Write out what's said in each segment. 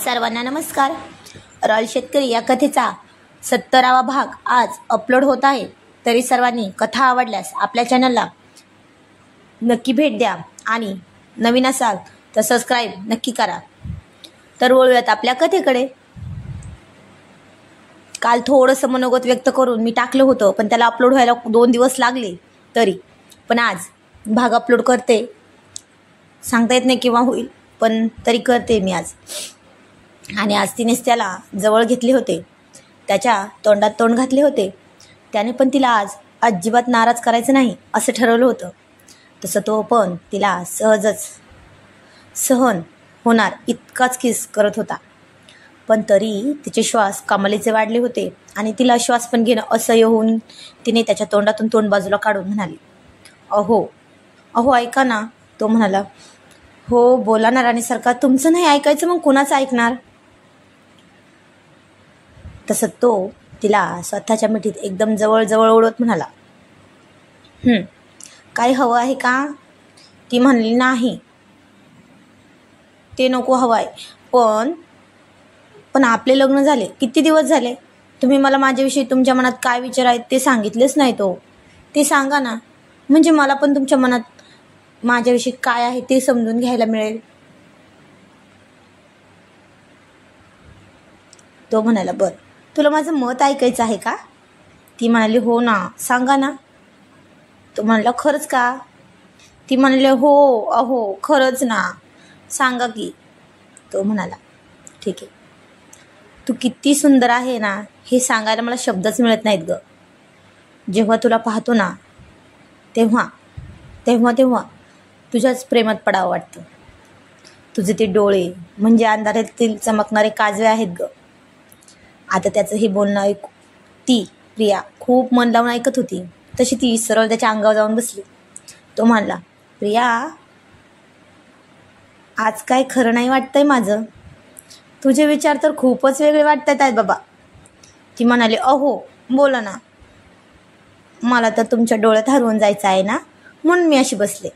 सर्वांना नमस्कार. रॉयल शेतकरी या कथेचा 70वा भाग आज अपलोड होत आहे. तरी सर्वांनी कथा आवडल्यास आपल्या चॅनलला नक्की भेट द्या आणि नवीन असाल तर सबस्क्राईब नक्की करा. तर वळूयात आपल्या कथेकडे. काल थोडंसं मनोगत व्यक्त करून मी टाकलं होतं, पण त्याला अपलोड व्हायला 2 दिवस लागले. तरी पण आज भाग अपलोड करते. सांगता येत नाही केव्हा होईल, पण तरी करते मी आज. आणि आज तिनेच त्याला जवळ घेतले होते, त्याच्या तोंडात तोंड घातले होते. त्याने पण तिला आज अजिबात नाराज करायचं नाही असं ठरवलं होतं. तसं तो पण तिला सहजच सहन होणार इतकाच किस करत होता. पण तरी तिचे श्वास कमालीचे वाढले होते आणि तिला श्वास पण घेणं असह्य होऊन तिने त्याच्या तोंडातून तोंड बाजूला काढून म्हणाली, अहो अहो ऐका ना. तो म्हणाला, हो बोला ना राणी सरकार, तुमचं नाही ऐकायचं मग कुणाचं ऐकणार. तसं तो तिला स्वतःच्या मिठीत एकदम जवळ जवळ ओढत म्हणाला, काही हवं आहे का. ती म्हणली, नाही ते नको हवंय, पण आपले लग्न झाले किती दिवस झाले. तुम्ही मला माझ्याविषयी तुमच्या मनात काय विचार आहेत ते सांगितलेच नाही. ते सांगा ना, म्हणजे मला पण तुमच्या मनात माझ्याविषयी काय आहे ते समजून घ्यायला मिळेल. तो म्हणाला, बरं तुला माझं मत ऐकायचं आहे का. ती म्हणाली, हो ना सांगा ना. तो म्हणाला, खरंच का. ती म्हणाली, हो अहो खरंच ना, सांगा की. तो म्हणाला, ठीक आहे, तू किती सुंदर आहे ना हे सांगायला मला शब्दच मिळत नाहीत ग. जेव्हा तुला पाहतो ना तेव्हा तेव्हा तेव्हा तुझ्याच प्रेमात पडावं वाटतं. तुझे ते डोळे म्हणजे अंधारातील चमकणारे काजवे आहेत ग. आता त्याचं हे बोलणं ऐकू ती प्रिया खूप मन लावून ऐकत होती. तशी ती सरळ त्याच्या अंगावर जाऊन बसली. तो म्हणला, प्रिया आज काय खरं नाही वाटतंय माझं. तुझे विचार तर खूपच वेगळे वाटतात आहेत बाबा. ती म्हणाली, अहो बोला ना, मला तर तुमच्या डोळ्यात हरवून जायचं आहे ना, म्हणून मी अशी बसले.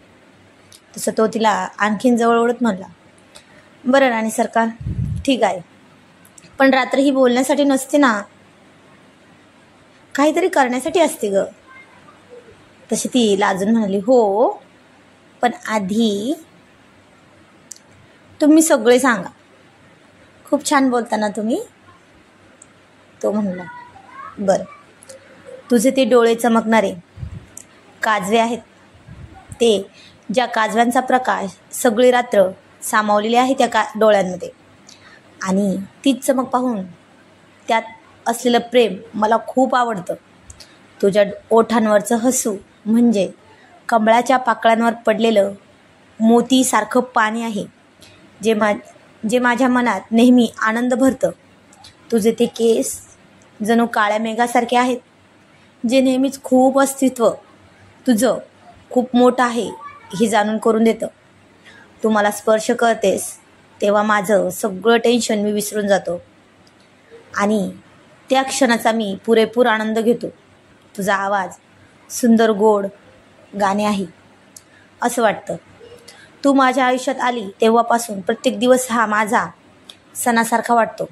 तसं तो तिला आणखीन जवळ ओढत म्हणला, बरं राणी सरकार ठीक आहे, पण रात्र ही बोलण्यासाठी नसते ना, काहीतरी करण्यासाठी असते ग. तशी ती लाजून म्हणाली, हो पण आधी तुम्ही सगळे सांगा. खूप छान बोलता ना तुम्ही. तो म्हणला, बरं तुझे ते डोळे चमकणारे काजवे आहेत, ते ज्या काजव्यांचा प्रकाश सगळी रात्र सामावलेली आहे त्या डोळ्यांमध्ये, आणि तीच चमक पाहून त्यात असलेलं प्रेम मला खूप आवडतं. तुझ्या ओठांवरचं हसू म्हणजे कमळाच्या पाकळ्यांवर पडलेलं मोतीसारखं पाणी आहे, जे माझ्या मनात नेहमी आनंद भरतं. तुझे ते केस जणू काळ्या मेघासारखे आहेत, जे नेहमीच खूप अस्तित्व तुझं खूप मोठं आहे हे जाणून करून देतं. तू मला स्पर्श करतेस तेव्हा माझं सगळं टेन्शन मी विसरून जातो आणि त्या क्षणाचा मी पुरेपूर आनंद घेतो. तुझा आवाज सुंदर गोड गाणे आहे असं वाटतं. तू माझ्या आयुष्यात आली तेव्हापासून प्रत्येक दिवस हा माझा सणासारखा वाटतो.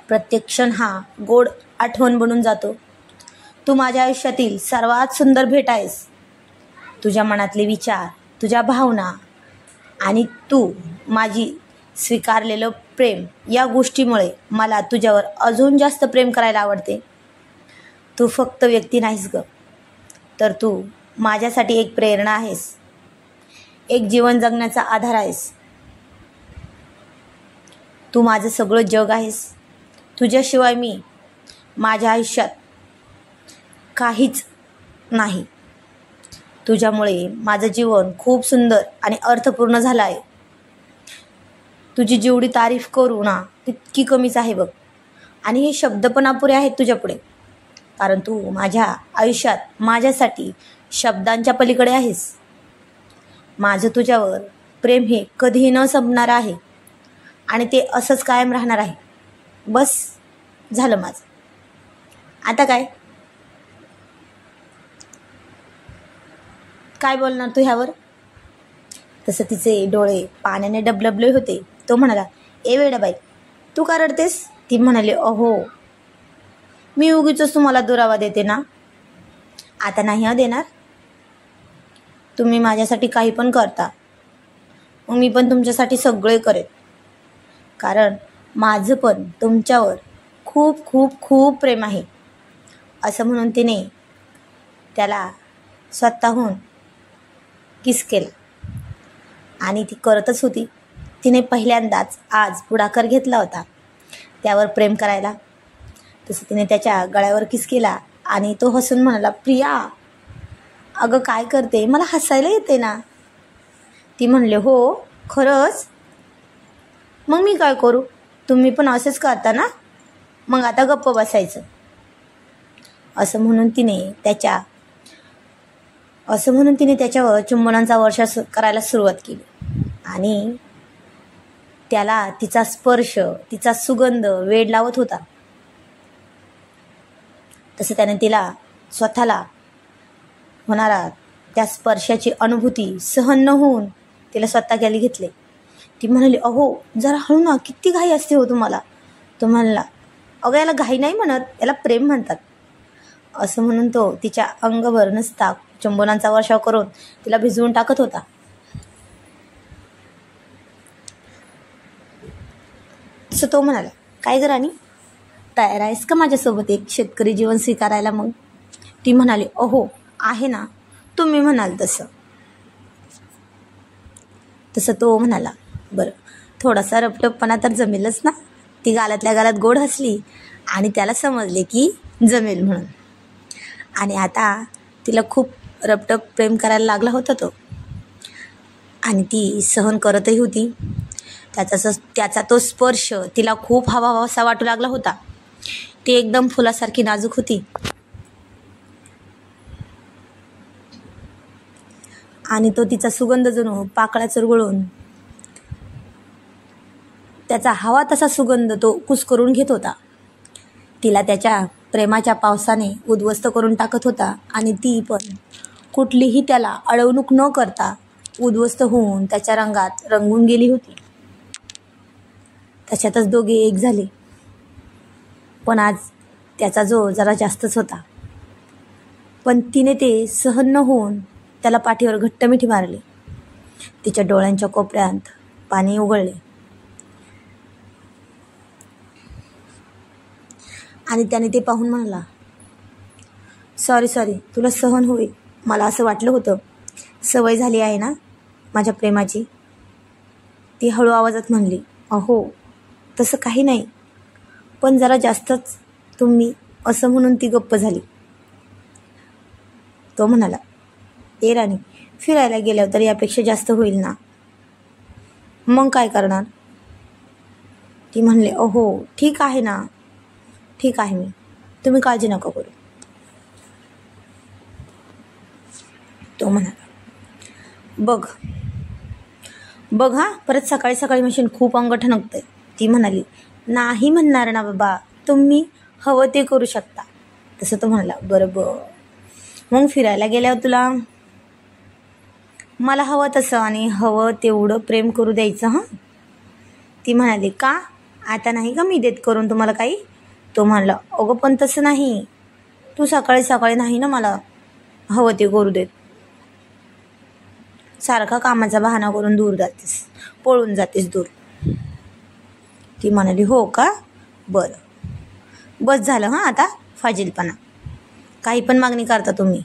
प्रत्येक क्षण हा गोड आठवण बनून जातो. तू माझ्या आयुष्यातील सर्वात सुंदर भेट आहेस. तुझ्या मनातले विचार, तुझ्या भावना आणि तू माझी स्वीकारलेलं प्रेम या गोष्टीमुळे मला तुझ्यावर अजून जास्त प्रेम करायला आवडते. तू फक्त व्यक्ती नाहीस ग, तर तू माझ्यासाठी एक प्रेरणा आहेस, एक जीवन जगण्याचा आधार आहेस. तू माझं सगळं जग आहेस. तुझ्याशिवाय मी माझ्या आयुष्यात काहीच नाही. तुझ्यामुळे माझं जीवन खूप सुंदर आणि अर्थपूर्ण झालं आहे. तुझी जेवढी तारीफ करू ना तितकी कमीच आहे बघ. आणि हे शब्द पण अपुरे आहेत तुझ्यापुढे, कारण तू माझ्या आयुष्यात माझ्यासाठी शब्दांच्या पलीकडे आहेस. माझं तुझ्यावर प्रेम हे कधीही न संपणार आहे आणि ते असंच कायम राहणार आहे. बस झालं माझं. आता काय बोलणार तू ह्यावर. तसं तिचे डोळे पाण्याने डबडबले होते. तो म्हणाला, ए वेडाबाई, तू का रडतेस? ती म्हणाली, अहो मी उगीच तुम्हाला दुरावा देते ना. आता नाही देणार. तुम्ही माझ्यासाठी काही पण करता, मग मी पण तुमच्यासाठी सगळे करेन. कारण माझं पण तुमच्यावर खूप खूप खूप प्रेम आहे. असं म्हणून तिने त्याला स्वतःहून किस केला. आणि ती करतच होती. तिने पहिल्यांदाच आज पुढाकार घेतला होता त्यावर प्रेम करायला. तसं तिने त्याच्या गळ्यावर किस केला आणि तो हसून म्हणाला, प्रिया अगं काय करते, मला हसायला येते ना. ती म्हणले, हो खरंच? मग मी काय करू, तुम्ही पण असेच करता ना, मग आता गप्प बसायचं. असं म्हणून तिने त्याच्यावर चुंबनाचा वर्षाव करायला सुरुवात केली. आणि त्याला तिचा स्पर्श, तिचा सुगंध वेड लावत होता. तसं त्याने तिला स्वतःला होणारा त्या स्पर्शाची अनुभूती सहन न होऊन तिला स्वतःखाली घेतले. ती म्हणाली, अहो जरा हळू ना, किती घाई असते हो तुम्हाला. तो म्हणला, अगं याला घाई नाही म्हणत, याला प्रेम म्हणतात. असं म्हणून तो तिच्या अंगभर नुसता चुंबनाचा वर्षाव करून तिला भिजवून टाकत होता. तसं तो म्हणाला, काय ग राणी, तयार आहेस का माझ्यासोबत एक शेतकरी जीवन स्वीकारायला मग? ती म्हणाली, अहो आहे ना, तुम्ही म्हणाल तसं. तसं तो म्हणाला, बरं थोडासा रपटपपणा तर जमेलच ना. ती गालातल्या गालात गोड हसली आणि त्याला समजले की जमेल म्हणून. आणि आता तिला खूप रपटप प्रेम करायला लागला होता तो. आणि ती सहन करतही होती. त्याचा तो स्पर्श तिला खूप हवाहवासा वाटू लागला होता. ती एकदम फुलासारखी नाजूक होती. आणि तो तिचा सुगंध जणू पाकळ्या चुरगळून त्याचा हवा तसा सुगंध तो कुस्करून घेत होता. तिला त्याच्या प्रेमाच्या पावसाने उद्ध्वस्त करून टाकत होता. आणि ती पण कुठलीही त्याला अडवणूक न करता उद्ध्वस्त होऊन त्याच्या रंगात रंगून गेली होती. त्याच्यातच दोघे एक झाले. पण आज त्याचा जो जरा जास्तच होता. पण तिने ते सहन न होऊन त्याला पाठीवर घट्ट मिठी मारली. तिच्या डोळ्यांच्या कोपऱ्यात पाणी उघळले. आणि त्याने ते पाहून म्हणाला, सॉरी, तुला सहन होईल, मला असं वाटलं होतं. सवय झाली आहे ना माझ्या प्रेमाची. ती हळू आवाजात म्हणली, अहो तसं काही नाही, पण जरा जास्तच तुम्ही. असं म्हणून ती गप्प झाली. तो म्हणाला, ए राणी, फिरायला गेल्यावर तर यापेक्षा जास्त होईल ना. मग काय करणार? ती म्हणले, अहो ठीक आहे ना, ठीक आहे मी, तुम्ही काळजी नका करू. तो म्हणाला, बघ हा, परत सकाळी सकाळी मशीन खूप अंग ठणकतंय. ती म्हणाली, नाही म्हणणार ना बाबा, तुम्ही हवं ते करू शकता. तसं तो म्हणाला, बरोबर, मग फिरायला गेल्यावर तुला मला हवं तसं आणि हवं तेवढं प्रेम करू द्यायचं. हां. ती म्हणाली, का आता नाही का मी देत करून तुम्हाला काही? तो म्हणला, अगं पण तसं नाही, तू सकाळी सकाळी नाही ना मला हवं ते करू देत. सारखा कामाचा बहाणा करून पळून जातेस दूर. ती म्हणाली, हो का, बरं बस झालं हां आता फाजीलपणा, काही पण मागणी करता तुम्ही.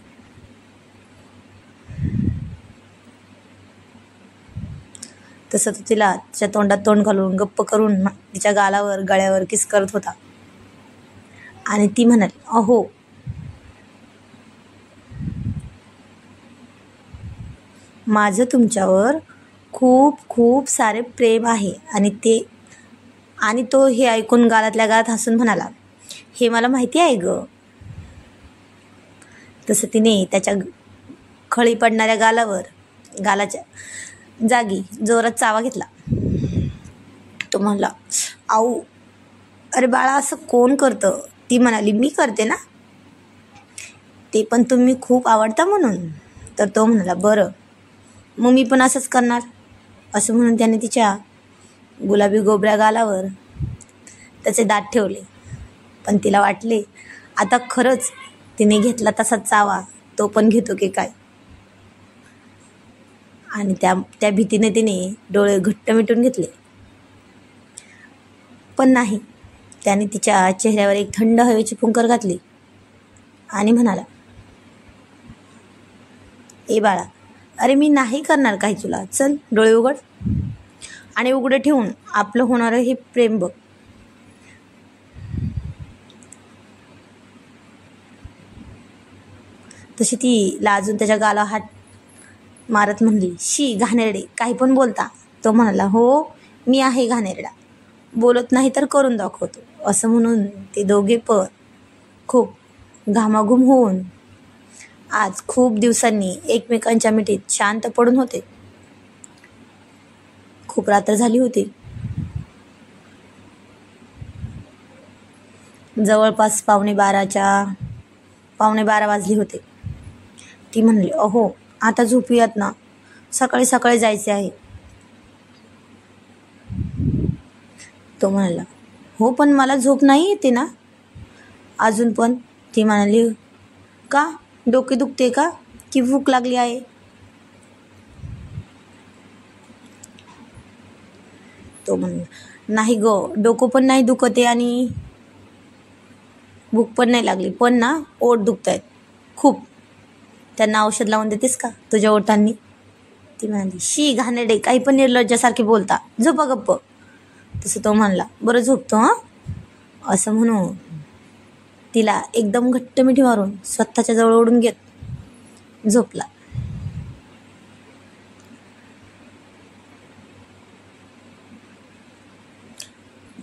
तसं तो तिला तिच्या तोंडात तोंड घालून गप्प करून तिच्या गालावर गळ्यावर किस करत होता. आणि ती म्हणाली, अहो माझं तुमच्यावर खूप खूप सारे प्रेम आहे. आणि तो हे ऐकून गालातल्या गालात हसून म्हणाला, हे मला माहिती आहे ग. तसं तिने त्याच्या खळी पडणाऱ्या गालाच्या जागी जोरात चावा घेतला. तो म्हणला, आऊ, अरे बाळा असं कोण करतं? ती म्हणाली, मी करते ना, ते पण तुम्ही खूप आवडता म्हणून. तर तो म्हणाला, बरं मग मी पण असंच करणार. असं म्हणून त्याने तिच्या गुलाबी गोबऱ्या गालावर त्याचे दात ठेवले. पण तिला वाटले आता खरंच तिने घेतला तसाच चावा तो पण घेतो की काय. आणि त्या भीतीने तिने डोळे घट्ट मिटून घेतले. पण नाही, त्याने तिच्या चेहऱ्यावर एक थंड हवेची फुंकर घातली आणि म्हणाला, ए बाळा, अरे मी नाही करणार काही तुला, चल डोळे उघड आणि उघडे ठेवून आपलं होणारं हे प्रेम बघ. तशी ती लाजून त्याच्या गालावर हात मारत म्हणली, शी घाणेरडे, काही पण बोलता. तो म्हणाला, हो मी आहे घाणेरडा, बोलत नाही तर करून दाखवतो. असं म्हणून ते दोघे पण खूप घामाघूम होऊन आज खूप दिवसांनी एकमेकांच्या मिठीत शांत पडून होते. खूप रात्र झाली होती. जवळपास 11:15 वाजले होते. ती म्हणली, अहो आता झोपूयात ना, सकाळी सकाळी जायचे आहे. तो म्हणाला, हो पण मला झोप नाही येते ना अजून पण. ती म्हणाली, का डोके दुखते का की भूक लागली आहे. तो म्हणला, नाही ग, डोकं पण नाही दुखते आणि भूक पण नाही लागली, पण ना ओठ दुखत आहेत खूप. त्यांना औषध लावून देतेस का तुझ्या ओठांनी. ती म्हणाली, शी घाणेरडे, काही पण निर्लज्जासारखे बोलता, झोपा गप्प. तसं तो म्हणला, बरं झोपतो हां. असं म्हणून तिला एकदम घट्ट मिठी मारून स्वतःच्या जवळ ओढून घेत झोपला.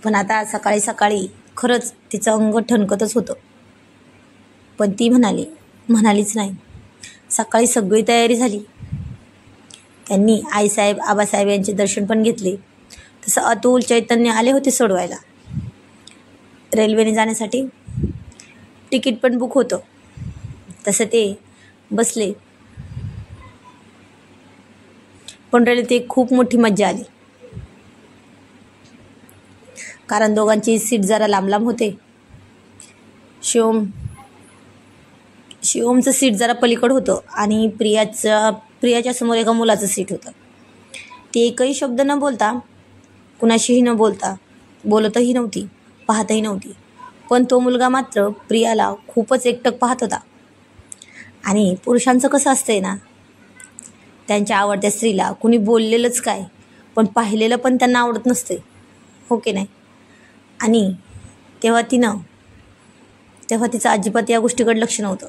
पण आता सकाळी सकाळी खरंच तिचं अंग ठणकतच होतं. पण ती म्हणालीच नाही. सकाळी सगळी तयारी झाली. त्यांनी आईसाहेब आबासाहेब यांचे दर्शन पण घेतले. तसं अतुल चैतन्य आले होते सोडवायला. रेल्वेने जाण्यासाठी तिकीट पण बुक होतं. तसं ते बसले. पण रेल्वेत एक खूप मोठी मज्जा आली. कारण दोघांची सीट जरा लांब लांब होते. शिवमचं सीट जरा पलीकड होतं आणि प्रियाच्या समोर एका मुलाचं सीट होतं. ती एकही शब्द न बोलता, कुणाशीही न बोलता, बोलतही नव्हती, पाहतही नव्हती. पण तो मुलगा मात्र प्रियाला खूपच एकटक पाहत होता. आणि पुरुषांचं कसं असतंय ना, त्यांच्या आवडत्या स्त्रीला कुणी बोललेलंच काय, पण पाहिलेलं पण त्यांना आवडत नसते, हो की नाही. आणि तेव्हा तिचं अजिबात या गोष्टीकडे लक्ष नव्हतं.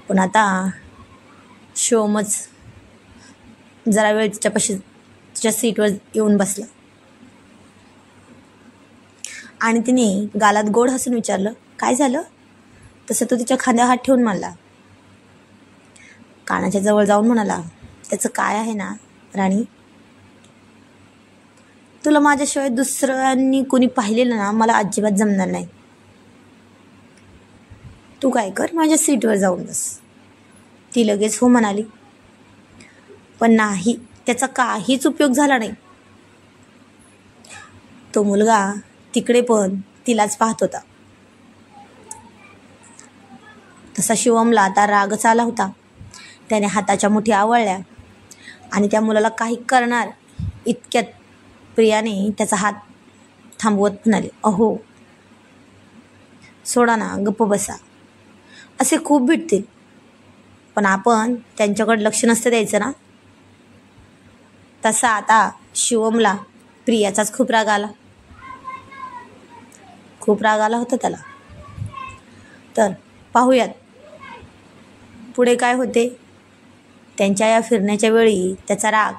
पण आता शिवमच जरा वेळ तिच्या सीटवर येऊन बसला आणि तिने गालात गोड हसून विचारलं, काय झालं. तसं तो तिच्या खांद्यावर हात ठेवून म्हणला, कानाच्या जवळ जाऊन म्हणाला, त्याचं काय आहे ना राणी, तुला माझ्याशिवाय दुसऱ्यांनी कोणी पाहिलेलं ना मला अजिबात जमणार नाही. तू काय कर, माझ्या सीटवर जाऊन बस. ती लगेच हो म्हणाली. पण नाही, त्याचा काहीच उपयोग झाला नाही. तो मुलगा तिकडे पण तिलाच पाहत होता. तसा शिवमला आता रागच आला होता. त्याने हाताच्या मुठी आवळल्या आणि त्या मुलाला काही करणार इतक्यात प्रियाने त्याचा हात थांबवत म्हणाले, अहो सोडा ना, गप्प बसा. असे खूप भेटतील, पण आपण त्यांच्याकडे लक्ष नसतं द्यायचं ना. तसा आता शिवमला प्रियाचाच खूप राग आला होता त्याला. तर पाहूयात पुढे काय होते. त्यांच्या या फिरण्याच्या वेळी त्याचा राग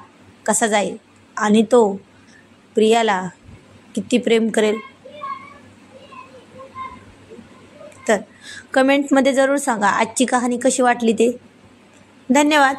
कसा जाईल आणि तो प्रियाला किती प्रेम करेल. तर कमेंटमध्ये जरूर सांगा आजची कहाणी कशी वाटली ते. धन्यवाद.